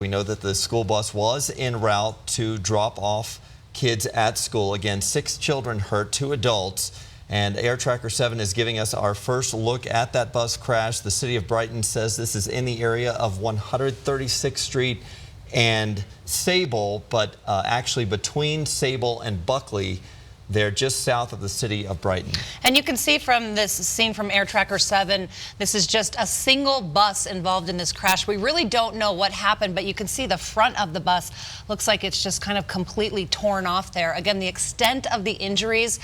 We know that the school bus was en route to drop off kids at school. Again, 6 children hurt, 2 adults. And Air Tracker 7 is giving us our first look at that bus crash. The city of Brighton says this is in the area of 136th Street and Sable, but actually between Sable and Buckley. They're just south of the city of Brighton. And you can see from this scene from Air Tracker 7, this is just a single bus involved in this crash. We really don't know what happened, but you can see the front of the bus looks like it's just kind of completely torn off there. Again, the extent of the injuries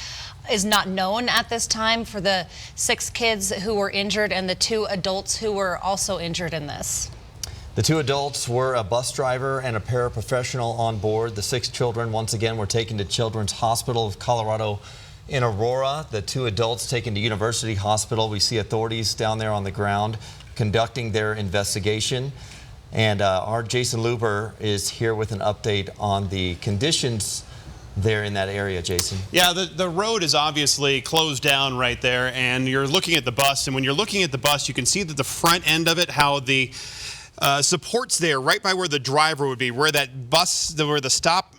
is not known at this time for the 6 kids who were injured and the 2 adults who were also injured in this. The 2 adults were a bus driver and a paraprofessional on board. The 6 children, once again, were taken to Children's Hospital of Colorado in Aurora. The 2 adults taken to University Hospital. We see authorities down there on the ground conducting their investigation. And our Jason Luber is here with an update on the conditions there in that area, Jason. Yeah, the road is obviously closed down right there, and you're looking at the bus. And when you're looking at the bus, you can see that the front end of it, how the supports there right by where the driver would be, where that bus, where the stop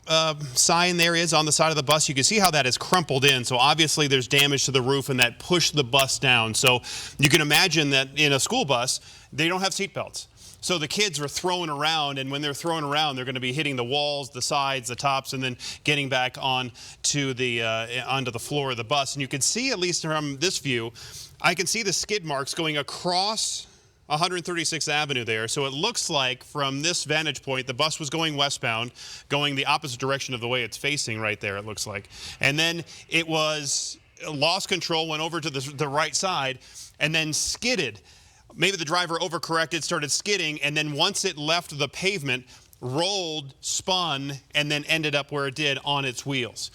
sign there is on the side of the bus. You can see how that is crumpled in. So obviously there's damage to the roof, and that pushed the bus down. So you can imagine that in a school bus, they don't have seat belts. So the kids are thrown around, and when they're thrown around, they're going to be hitting the walls, the sides, the tops, and then getting back onto the floor of the bus. And you can see, at least from this view, I can see the skid marks going across 136th Avenue there. So it looks like from this vantage point, the bus was going westbound, going the opposite direction of the way it's facing right there, it looks like. And then it was lost control, went over to the right side, and then skidded. Maybe the driver overcorrected, started skidding, and then once it left the pavement, rolled, spun, and then ended up where it did on its wheels.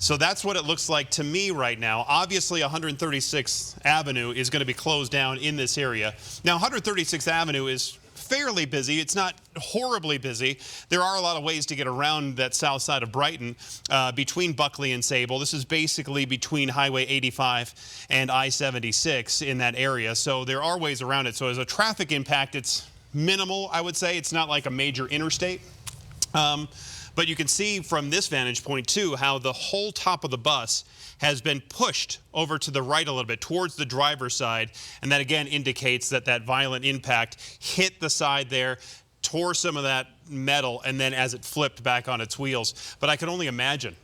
So that's what it looks like to me right now. Obviously, 136th Avenue is going to be closed down in this area. Now, 136th Avenue is fairly busy. It's not horribly busy. There are a lot of ways to get around that south side of Brighton between Buckley and Sable. This is basically between Highway 85 and I-76 in that area. So there are ways around it. So as a traffic impact, it's minimal, I would say. It's not like a major interstate. But you can see from this vantage point, too, how the whole top of the bus has been pushed over to the right a little bit towards the driver's side. And that, again, indicates that that violent impact hit the side there, tore some of that metal, and then as it flipped back on its wheels. But I can only imagine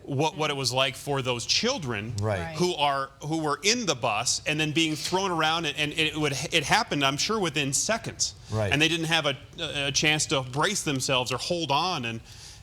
what it was like for those children who were in the bus and then being thrown around, and it happened, I'm sure, within seconds. And they didn't have a chance to brace themselves or hold on. And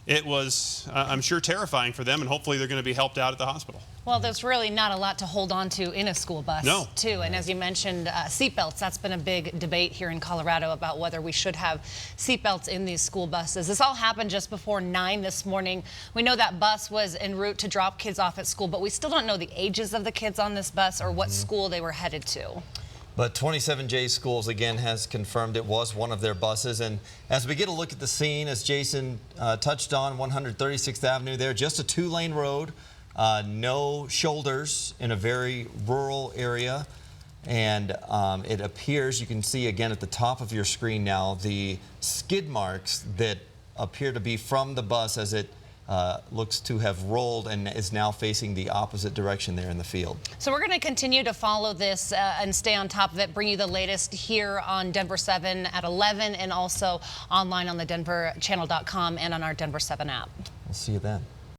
it was, I'm sure, terrifying for them, and hopefully they're going to be helped out at the hospital. Well, there's really not a lot to hold on to in a school bus, too. And as you mentioned, seatbelts, that's been a big debate here in Colorado about whether we should have seatbelts in these school buses. This all happened just before 9 this morning. We know that bus was en route to drop kids off at school, but we still don't know the ages of the kids on this bus or what school they were headed to. But 27J Schools, again, has confirmed it was one of their buses. And as we get a look at the scene, as Jason touched on, 136th Avenue there, just a 2-lane road, no shoulders in a very rural area. And it appears, you can see again at the top of your screen now, the skid marks that appear to be from the bus as it looks to have rolled and is now facing the opposite direction there in the field. So we're going to continue to follow this and stay on top of it, bring you the latest here on Denver 7 at 11 and also online on the denverchannel.com and on our Denver 7 app. We'll see you then.